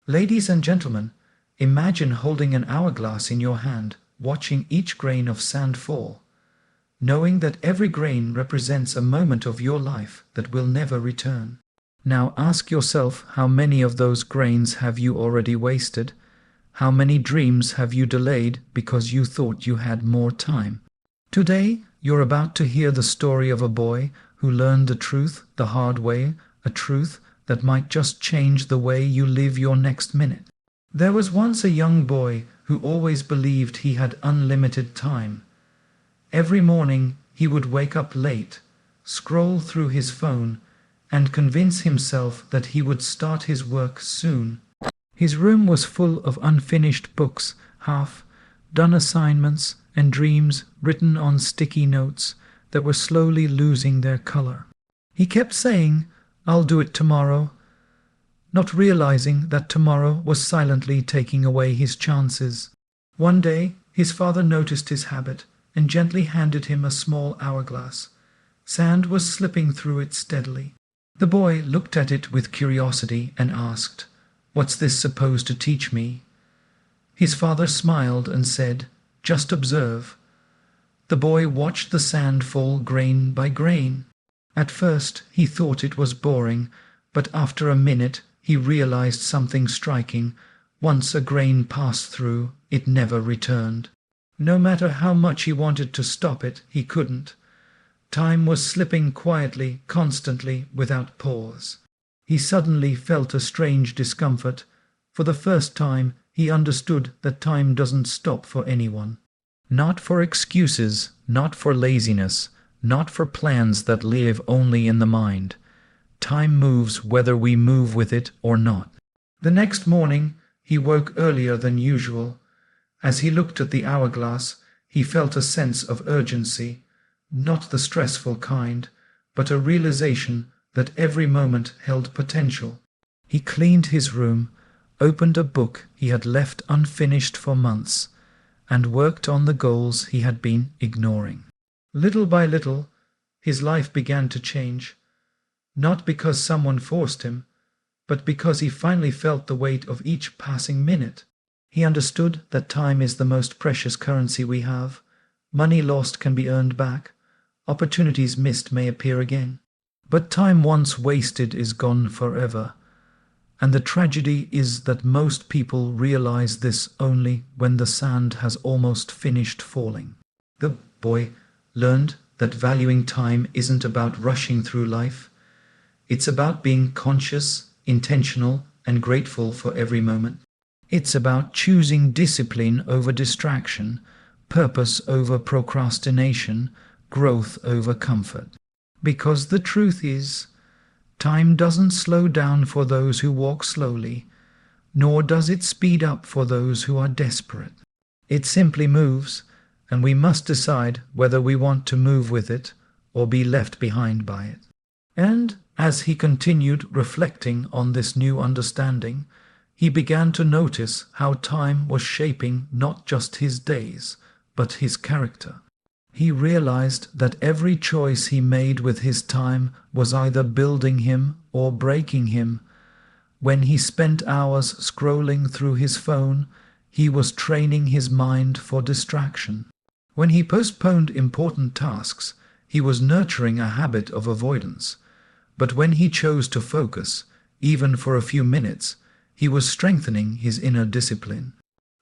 Ladies and gentlemen, imagine holding an hourglass in your hand, watching each grain of sand fall, knowing that every grain represents a moment of your life that will never return. Now ask yourself, how many of those grains have you already wasted? How many dreams have you delayed because you thought you had more time? Today, you're about to hear the story of a boy who learned the truth the hard way, a truth that might just change the way you live your next minute. There was once a young boy who always believed he had unlimited time. Every morning he would wake up late, scroll through his phone, and convince himself that he would start his work soon. His room was full of unfinished books, half-done assignments, and dreams written on sticky notes that were slowly losing their color. He kept saying, "I'll do it tomorrow," not realizing that tomorrow was silently taking away his chances. One day, his father noticed his habit and gently handed him a small hourglass. Sand was slipping through it steadily. The boy looked at it with curiosity and asked, "What's this supposed to teach me?" His father smiled and said, "Just observe." The boy watched the sand fall grain by grain. At first he thought it was boring, but after a minute he realized something striking. Once a grain passed through, it never returned. No matter how much he wanted to stop it, he couldn't. Time was slipping quietly, constantly, without pause. He suddenly felt a strange discomfort. For the first time, he understood that time doesn't stop for anyone. Not for excuses, not for laziness, not for plans that live only in the mind. Time moves whether we move with it or not. The next morning, he woke earlier than usual. As he looked at the hourglass, he felt a sense of urgency, not the stressful kind, but a realization that every moment held potential. He cleaned his room, opened a book he had left unfinished for months, and worked on the goals he had been ignoring. Little by little, his life began to change, not because someone forced him, but because he finally felt the weight of each passing minute. He understood that time is the most precious currency we have. Money lost can be earned back. Opportunities missed may appear again. But time once wasted is gone forever. And the tragedy is that most people realize this only when the sand has almost finished falling. The boy learned that valuing time isn't about rushing through life. It's about being conscious, intentional, and grateful for every moment. It's about choosing discipline over distraction, purpose over procrastination, growth over comfort. Because the truth is, time doesn't slow down for those who walk slowly, nor does it speed up for those who are desperate. It simply moves, and we must decide whether we want to move with it or be left behind by it. And as he continued reflecting on this new understanding, he began to notice how time was shaping not just his days, but his character. He realized that every choice he made with his time was either building him or breaking him. When he spent hours scrolling through his phone, he was training his mind for distraction. When he postponed important tasks, he was nurturing a habit of avoidance. But when he chose to focus, even for a few minutes, he was strengthening his inner discipline.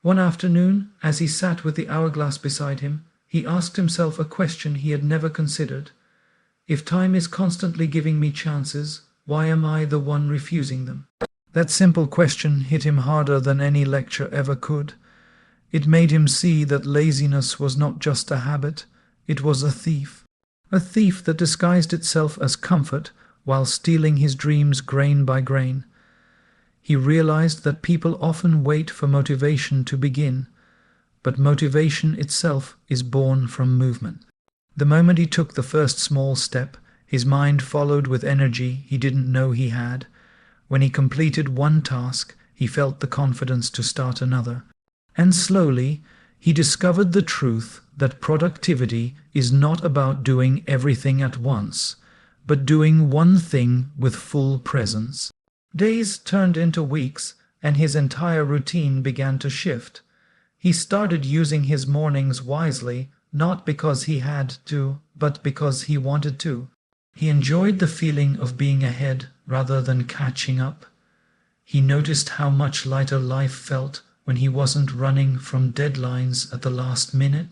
One afternoon, as he sat with the hourglass beside him, he asked himself a question he had never considered. If time is constantly giving me chances, why am I the one refusing them? That simple question hit him harder than any lecture ever could. It made him see that laziness was not just a habit, it was a thief. A thief that disguised itself as comfort while stealing his dreams grain by grain. He realized that people often wait for motivation to begin, but motivation itself is born from movement. The moment he took the first small step, his mind followed with energy he didn't know he had. When he completed one task, he felt the confidence to start another. And slowly, he discovered the truth that productivity is not about doing everything at once, but doing one thing with full presence. Days turned into weeks, and his entire routine began to shift. He started using his mornings wisely, not because he had to, but because he wanted to. He enjoyed the feeling of being ahead rather than catching up. He noticed how much lighter life felt when he wasn't running from deadlines at the last minute.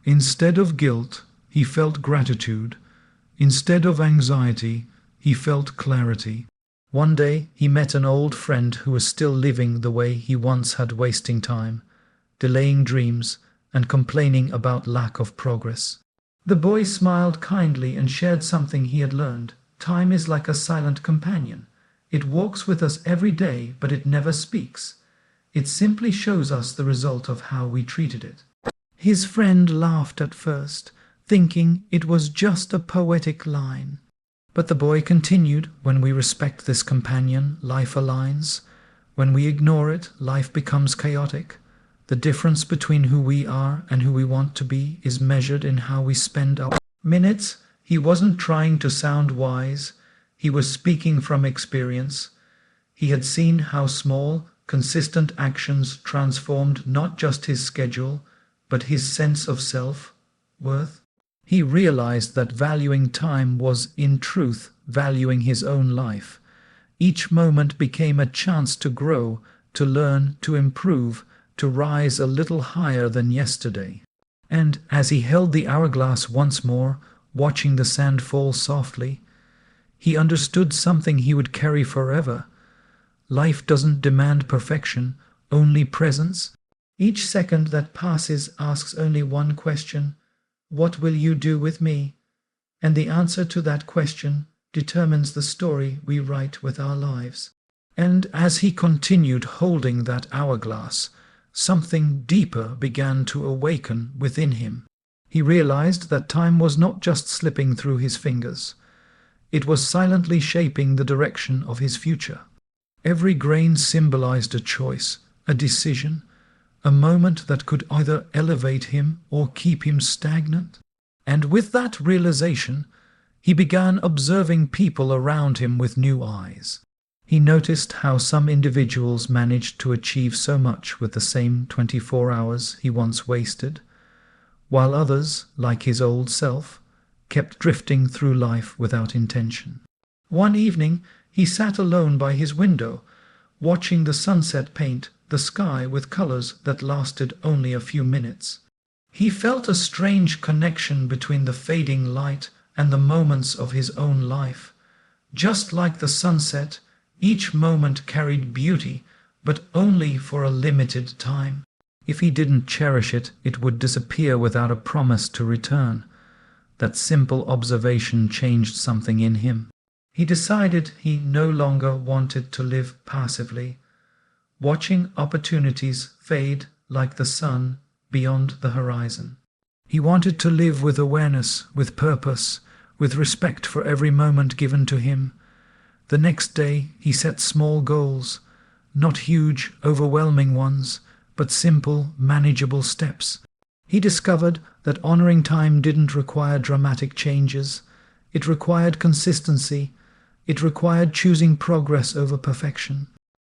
Instead of guilt, he felt gratitude. Instead of anxiety, he felt clarity. One day, he met an old friend who was still living the way he once had, wasting time, delaying dreams, and complaining about lack of progress. The boy smiled kindly and shared something he had learned. Time is like a silent companion. It walks with us every day, but it never speaks. It simply shows us the result of how we treated it. His friend laughed at first, thinking it was just a poetic line. But the boy continued, when we respect this companion, life aligns. When we ignore it, life becomes chaotic. The difference between who we are and who we want to be is measured in how we spend our minutes. He wasn't trying to sound wise. He was speaking from experience. He had seen how small, consistent actions transformed not just his schedule, but his sense of self-worth. He realized that valuing time was, in truth, valuing his own life. Each moment became a chance to grow, to learn, to improve, to rise a little higher than yesterday. And as he held the hourglass once more, watching the sand fall softly, he understood something he would carry forever. Life doesn't demand perfection, only presence. Each second that passes asks only one question: what will you do with me? And the answer to that question determines the story we write with our lives. And as he continued holding that hourglass, something deeper began to awaken within him. He realized that time was not just slipping through his fingers. It was silently shaping the direction of his future. Every grain symbolized a choice, a decision, a moment that could either elevate him or keep him stagnant. And with that realization, he began observing people around him with new eyes. He noticed how some individuals managed to achieve so much with the same 24 hours he once wasted, while others, like his old self, kept drifting through life without intention. One evening, he sat alone by his window, watching the sunset paint the sky with colors that lasted only a few minutes. He felt a strange connection between the fading light and the moments of his own life. Just like the sunset, each moment carried beauty, but only for a limited time. If he didn't cherish it, it would disappear without a promise to return. That simple observation changed something in him. He decided he no longer wanted to live passively, watching opportunities fade like the sun beyond the horizon. He wanted to live with awareness, with purpose, with respect for every moment given to him. The next day he set small goals, not huge, overwhelming ones, but simple, manageable steps. He discovered that honoring time didn't require dramatic changes. It required consistency. It required choosing progress over perfection.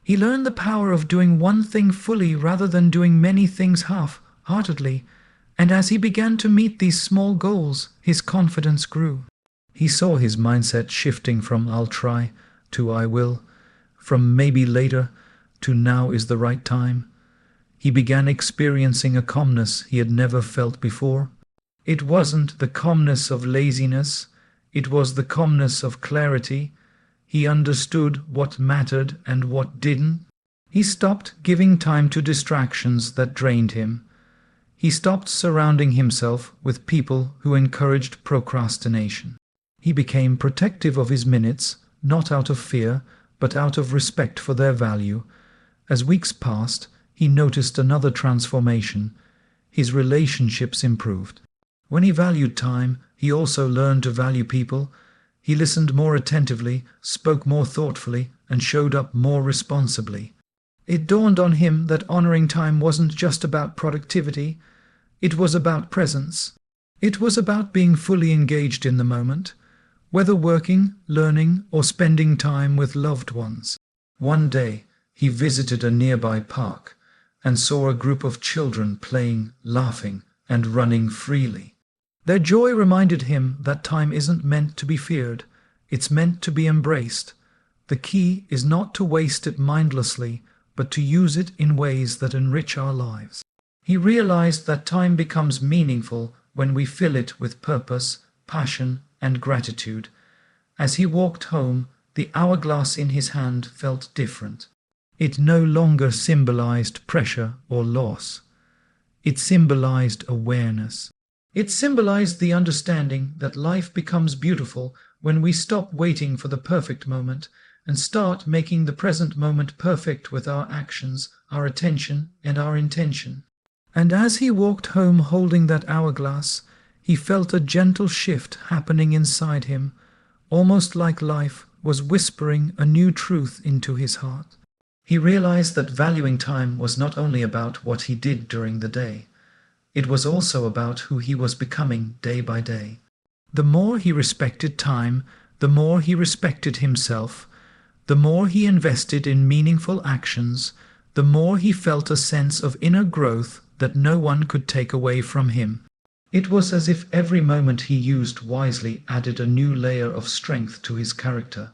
He learned the power of doing one thing fully rather than doing many things half-heartedly, and as he began to meet these small goals, his confidence grew. He saw his mindset shifting from "I'll try" to "I will," from "maybe later" to "now is the right time." He began experiencing a calmness he had never felt before. It wasn't the calmness of laziness, it was the calmness of clarity. He understood what mattered and what didn't. He stopped giving time to distractions that drained him. He stopped surrounding himself with people who encouraged procrastination. He became protective of his minutes, not out of fear, but out of respect for their value. As weeks passed, he noticed another transformation. His relationships improved. When he valued time, he also learned to value people. He listened more attentively, spoke more thoughtfully, and showed up more responsibly. It dawned on him that honoring time wasn't just about productivity. It was about presence. It was about being fully engaged in the moment, whether working, learning, or spending time with loved ones. One day, he visited a nearby park and saw a group of children playing, laughing, and running freely. Their joy reminded him that time isn't meant to be feared, it's meant to be embraced. The key is not to waste it mindlessly, but to use it in ways that enrich our lives. He realized that time becomes meaningful when we fill it with purpose, passion, and gratitude. As he walked home, the hourglass in his hand felt different. It no longer symbolized pressure or loss. It symbolized awareness. It symbolized the understanding that life becomes beautiful when we stop waiting for the perfect moment and start making the present moment perfect with our actions, our attention, and our intention. And as he walked home holding that hourglass, he felt a gentle shift happening inside him, almost like life was whispering a new truth into his heart. He realized that valuing time was not only about what he did during the day. It was also about who he was becoming day by day. The more he respected time, the more he respected himself. The more he invested in meaningful actions, the more he felt a sense of inner growth that no one could take away from him. It was as if every moment he used wisely added a new layer of strength to his character.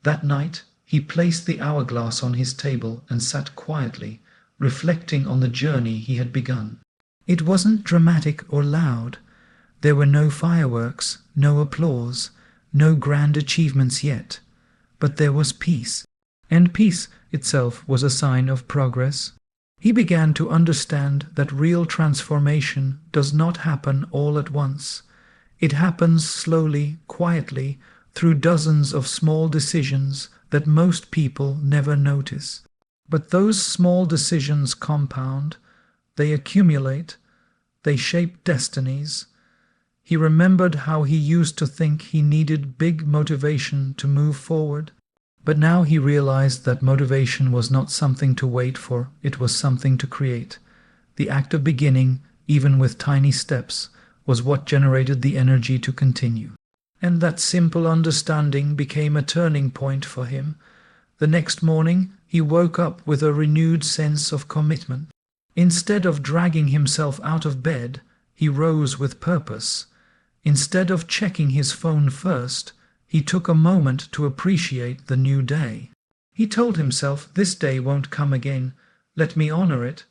That night, he placed the hourglass on his table and sat quietly, reflecting on the journey he had begun. It wasn't dramatic or loud. There were no fireworks, no applause, no grand achievements yet. But there was peace, and peace itself was a sign of progress. He began to understand that real transformation does not happen all at once. It happens slowly, quietly, through dozens of small decisions that most people never notice. But those small decisions compound, they accumulate, they shape destinies. He remembered how he used to think he needed big motivation to move forward. But now he realized that motivation was not something to wait for, it was something to create. The act of beginning, even with tiny steps, was what generated the energy to continue. And that simple understanding became a turning point for him. The next morning, he woke up with a renewed sense of commitment. Instead of dragging himself out of bed, he rose with purpose. Instead of checking his phone first, he took a moment to appreciate the new day. He told himself, this day won't come again, let me honor it.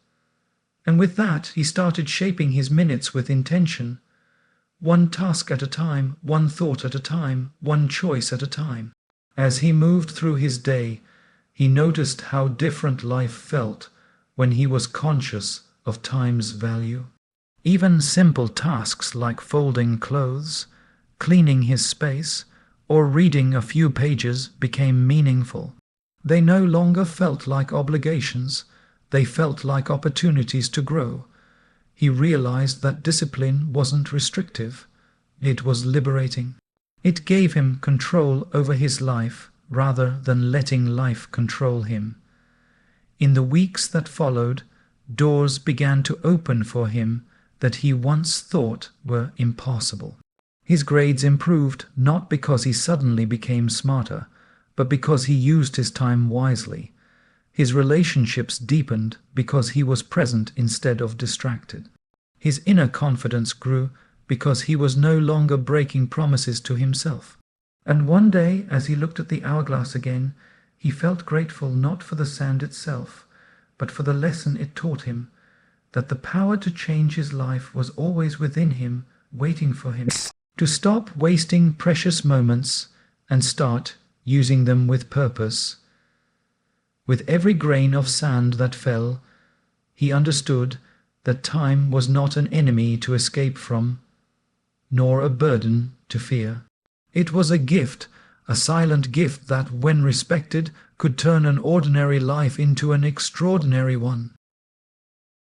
And with that, he started shaping his minutes with intention. One task at a time, one thought at a time, one choice at a time. As he moved through his day, he noticed how different life felt when he was conscious of time's value. Even simple tasks like folding clothes, cleaning his space, or reading a few pages became meaningful. They no longer felt like obligations, they felt like opportunities to grow. He realized that discipline wasn't restrictive, it was liberating. It gave him control over his life rather than letting life control him. In the weeks that followed, doors began to open for him that he once thought were impossible. His grades improved not because he suddenly became smarter, but because he used his time wisely. His relationships deepened because he was present instead of distracted. His inner confidence grew because he was no longer breaking promises to himself. And one day, as he looked at the hourglass again, he felt grateful not for the sand itself, but for the lesson it taught him, that the power to change his life was always within him, waiting for him to stop wasting precious moments and start using them with purpose. With every grain of sand that fell, he understood that time was not an enemy to escape from, nor a burden to fear. It was a gift, a silent gift that, when respected, could turn an ordinary life into an extraordinary one.